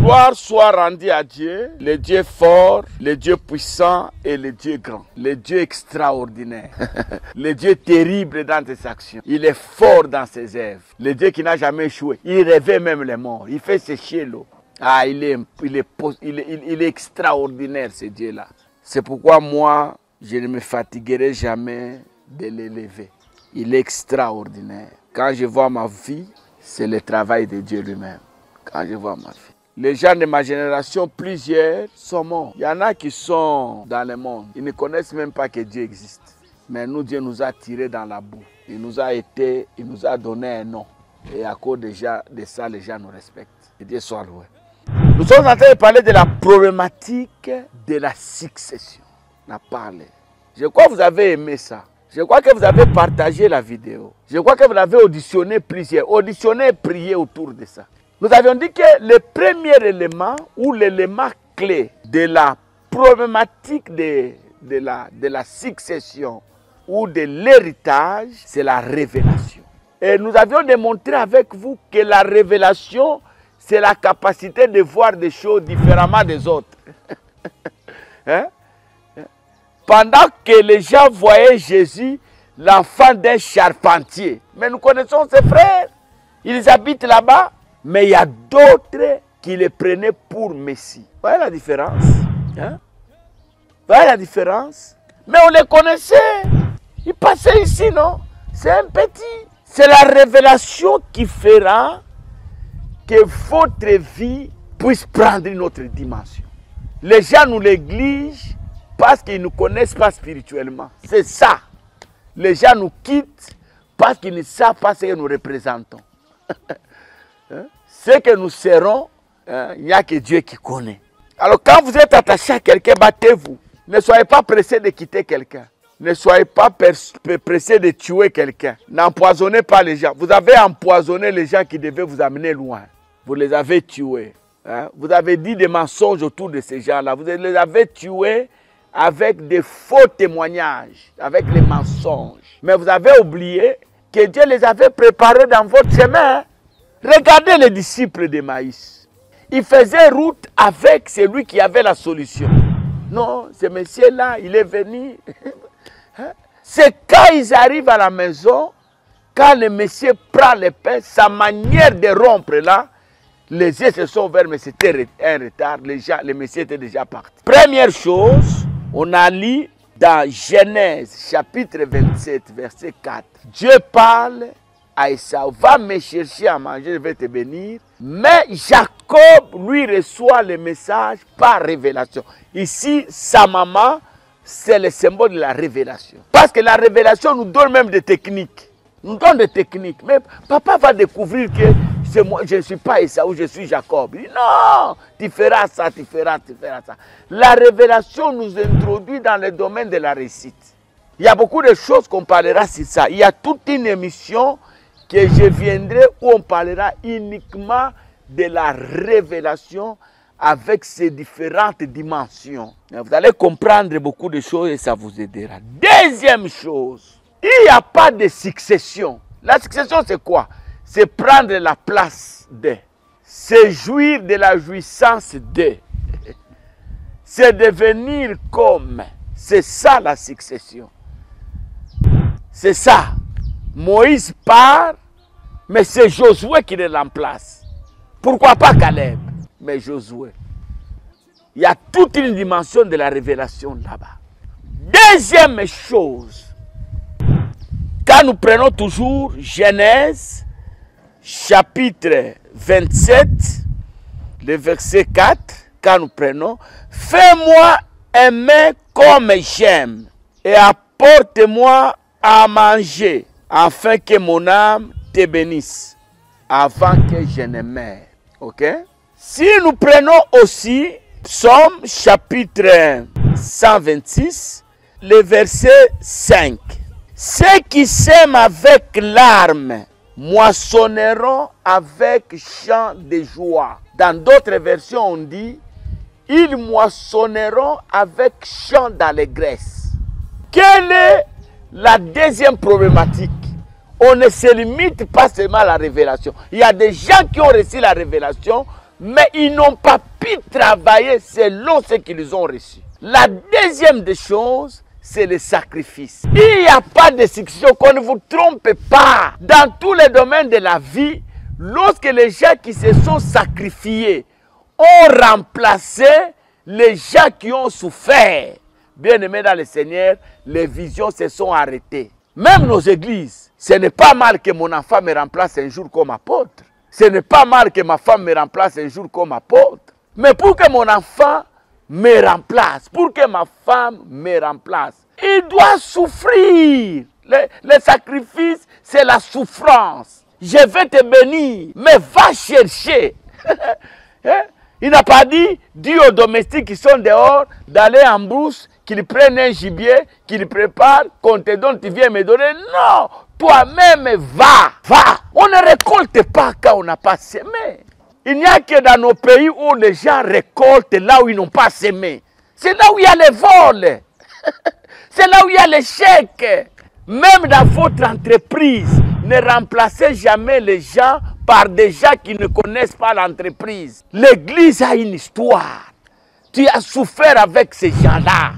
gloire soit rendue à Dieu, le Dieu fort, le Dieu puissant et le Dieu grand, le Dieu extraordinaire, le Dieu terrible dans ses actions. Il est fort dans ses œuvres, le Dieu qui n'a jamais échoué. Il réveille même les morts, il fait sécher l'eau. Ah, il est extraordinaire, ce Dieu-là. C'est pourquoi moi, je ne me fatiguerai jamais de l'élever. Il est extraordinaire. Quand je vois ma vie, c'est le travail de Dieu lui-même. Quand je vois ma vie. Les gens de ma génération, plusieurs sont morts. Il y en a qui sont dans le monde. Ils ne connaissent même pas que Dieu existe. Mais nous, Dieu nous a tirés dans la boue. Il nous a donné un nom. Et à cause de ça, les gens nous respectent. Et Dieu soit loué. Nous sommes en train de parler de la problématique de la succession. On a parlé. Je crois que vous avez aimé ça. Je crois que vous avez partagé la vidéo. Je crois que vous l'avez auditionné plusieurs. Auditionné et prié autour de ça. Nous avions dit que le premier élément ou l'élément clé de la problématique de la succession ou de l'héritage, c'est la révélation. Et nous avions démontré avec vous que la révélation, c'est la capacité de voir des choses différemment des autres. Hein? Pendant que les gens voyaient Jésus, l'enfant d'un charpentier. Mais nous connaissons ses frères. Ils habitent là-bas. Mais il y a d'autres qui le prenaient pour Messie. Vous voyez la différence? Hein? Vous voyez la différence? Mais on les connaissait. Ils passaient ici, non? C'est un petit. C'est la révélation qui fera que votre vie puisse prendre une autre dimension. Les gens nous négligent parce qu'ils ne nous connaissent pas spirituellement. C'est ça. Les gens nous quittent parce qu'ils ne savent pas ce que nous représentons. Hein? Ce que nous serons, il n'y a que Dieu qui connaît. Alors quand vous êtes attaché à quelqu'un, battez-vous. Ne soyez pas pressé de quitter quelqu'un. Ne soyez pas pressé de tuer quelqu'un. N'empoisonnez pas les gens. Vous avez empoisonné les gens qui devaient vous amener loin. Vous les avez tués. Hein? Vous avez dit des mensonges autour de ces gens-là. Vous les avez tués avec des faux témoignages, avec les mensonges. Mais vous avez oublié que Dieu les avait préparés dans votre chemin. Regardez les disciples de Maïs. Ils faisaient route avec celui qui avait la solution. Non, ce monsieur-là, il est venu. C'est quand ils arrivent à la maison, quand le monsieur prend le pain, sa manière de rompre là, les yeux se sont ouverts, mais c'était un retard. Le monsieur était déjà parti. Première chose, on a lu dans Genèse, chapitre 27, verset 4. Dieu parle à Esaü, va me chercher à manger, je vais te bénir. Mais Jacob, lui, reçoit le message par révélation. Ici, sa maman, c'est le symbole de la révélation. Parce que la révélation nous donne même des techniques. Nous donne des techniques. Mais papa va découvrir que c'est moi, je ne suis pas Esaü, je suis Jacob. Il dit non, tu feras ça, tu feras ça. La révélation nous introduit dans le domaine de la réussite. Il y a beaucoup de choses qu'on parlera sur ça. Il y a toute une émission que je viendrai où on parlera uniquement de la révélation avec ses différentes dimensions. Vous allez comprendre beaucoup de choses et ça vous aidera. Deuxième chose, il n'y a pas de succession. La succession, c'est quoi? C'est prendre la place de. C'est jouir de la jouissance de. C'est devenir comme. C'est ça la succession. C'est ça. Moïse part, mais c'est Josué qui le remplace. Pourquoi pas Caleb? Mais Josué. Il y a toute une dimension de la révélation là-bas. Deuxième chose, quand nous prenons toujours Genèse, chapitre 27, le verset 4, quand nous prenons, fais-moi aimer comme j'aime et apporte-moi à manger, afin que mon âme te bénisse, avant que je ne meure. Ok? Si nous prenons aussi Psaume chapitre 126, le verset 5. Ceux qui sèment avec larmes moissonneront avec chant de joie. Dans d'autres versions, on dit, ils moissonneront avec chant d'allégresse. Quelle est la deuxième problématique? On ne se limite pas seulement à la révélation. Il y a des gens qui ont reçu la révélation, mais ils n'ont pas pu travailler selon ce qu'ils ont reçu. La deuxième des choses, c'est le sacrifice. Il n'y a pas de succession, qu'on ne vous trompe pas. Dans tous les domaines de la vie, lorsque les gens qui se sont sacrifiés ont remplacé les gens qui ont souffert, bien-aimés dans le Seigneur, les visions se sont arrêtées. Même nos églises, ce n'est pas mal que mon enfant me remplace un jour comme apôtre. Ce n'est pas mal que ma femme me remplace un jour comme apôtre. Mais pour que mon enfant me remplace, pour que ma femme me remplace, il doit souffrir. Le sacrifice, c'est la souffrance. Je vais te bénir, mais va chercher. Il n'a pas dit, dis aux domestiques qui sont dehors d'aller en brousse, qu'ils prennent un gibier, qu'ils préparent, qu'on te donne, tu viens me donner. Non, toi-même va. On ne récolte pas quand on n'a pas semé. Il n'y a que dans nos pays où les gens récoltent là où ils n'ont pas semé. C'est là où il y a les vols. C'est là où il y a l'échec. Même dans votre entreprise, ne remplacez jamais les gens par des gens qui ne connaissent pas l'entreprise. L'église a une histoire. Tu as souffert avec ces gens-là.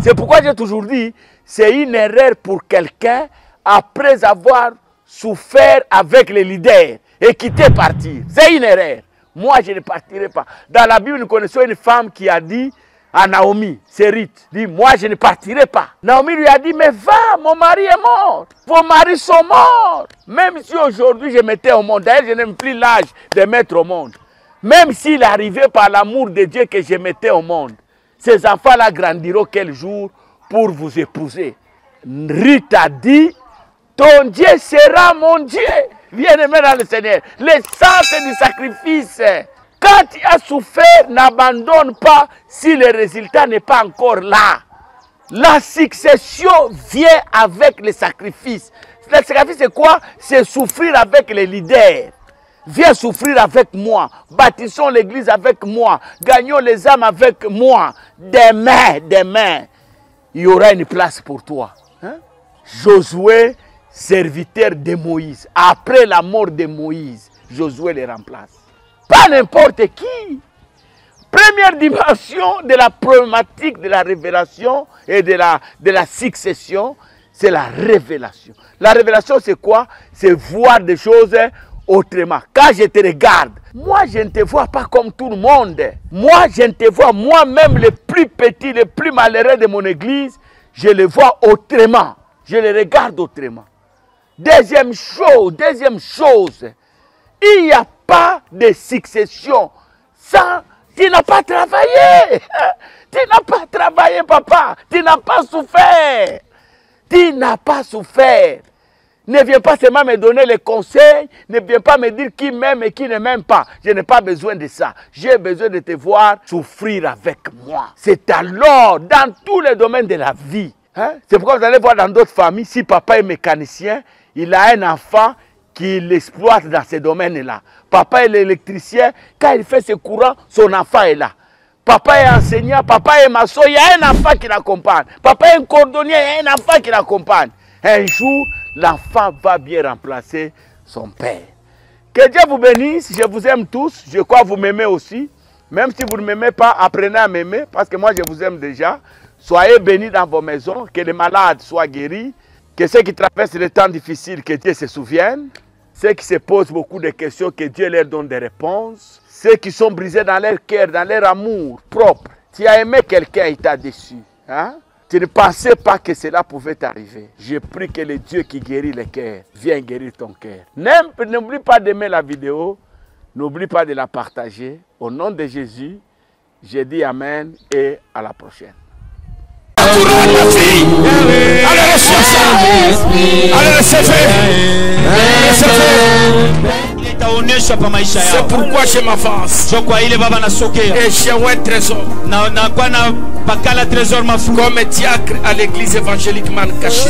C'est pourquoi j'ai toujours dit, c'est une erreur pour quelqu'un, après avoir souffert avec les leaders, et quitter partir. C'est une erreur. Moi, je ne partirai pas. Dans la Bible, nous connaissons une femme qui a dit à Naomi, c'est Ruth, dit, moi, je ne partirai pas. Naomi lui a dit, mais va, mon mari est mort. Vos maris sont morts. Même si aujourd'hui, je mettais au monde, d'ailleurs, je n'ai plus l'âge de mettre au monde. Même s'il arrivait par l'amour de Dieu que je mettais au monde, ces enfants-là grandiront quel jour pour vous épouser. Ruth a dit, ton Dieu sera mon Dieu. Bien-aimé dans le Seigneur, l'essence du sacrifice. Quand tu as souffert, n'abandonne pas si le résultat n'est pas encore là. La succession vient avec le sacrifice. Le sacrifice, c'est quoi? C'est souffrir avec les leaders. Viens souffrir avec moi. Bâtissons l'église avec moi. Gagnons les âmes avec moi. Demain, il y aura une place pour toi. Hein? Josué, serviteur de Moïse. Après la mort de Moïse, Josué les remplace. Pas n'importe qui. Première dimension de la problématique de la révélation et de la succession, c'est la révélation. La révélation, c'est quoi? C'est voir des choses autrement. Quand je te regarde, moi, je ne te vois pas comme tout le monde. Moi, je ne te vois, moi-même, le plus petit, le plus malheureux de mon église, je le vois autrement. Je le regarde autrement. Deuxième chose, il n'y a pas de succession sans... Tu n'as pas travaillé. Tu n'as pas travaillé, papa. Tu n'as pas souffert. Tu n'as pas souffert. Ne viens pas seulement me donner les conseils. Ne viens pas me dire qui m'aime et qui ne m'aime pas. Je n'ai pas besoin de ça. J'ai besoin de te voir souffrir avec moi. C'est alors, dans tous les domaines de la vie. Hein? C'est pourquoi vous allez voir dans d'autres familles, si papa est mécanicien, il a un enfant qui l'exploite dans ces domaines-là. Papa est l'électricien, quand il fait ses courants, son enfant est là. Papa est enseignant, papa est maçon, il y a un enfant qui l'accompagne. Papa est un cordonnier, il y a un enfant qui l'accompagne. Un jour, l'enfant va bien remplacer son père. Que Dieu vous bénisse, je vous aime tous, je crois que vous m'aimez aussi. Même si vous ne m'aimez pas, apprenez à m'aimer, parce que moi je vous aime déjà. Soyez bénis dans vos maisons, que les malades soient guéris, que ceux qui traversent les temps difficiles, que Dieu se souvienne. Ceux qui se posent beaucoup de questions, que Dieu leur donne des réponses. Ceux qui sont brisés dans leur cœur, dans leur amour propre. Tu as aimé quelqu'un, il t'a déçu. Hein? Tu ne pensais pas que cela pouvait t'arriver. Je prie que le Dieu qui guérit le cœur vienne guérir ton cœur. N'oublie pas d'aimer la vidéo. N'oublie pas de la partager. Au nom de Jésus, je dis Amen et à la prochaine. C'est pourquoi je m'avance. Et j'ai un trésor. Comme diacre à l'église évangélique Mankashi.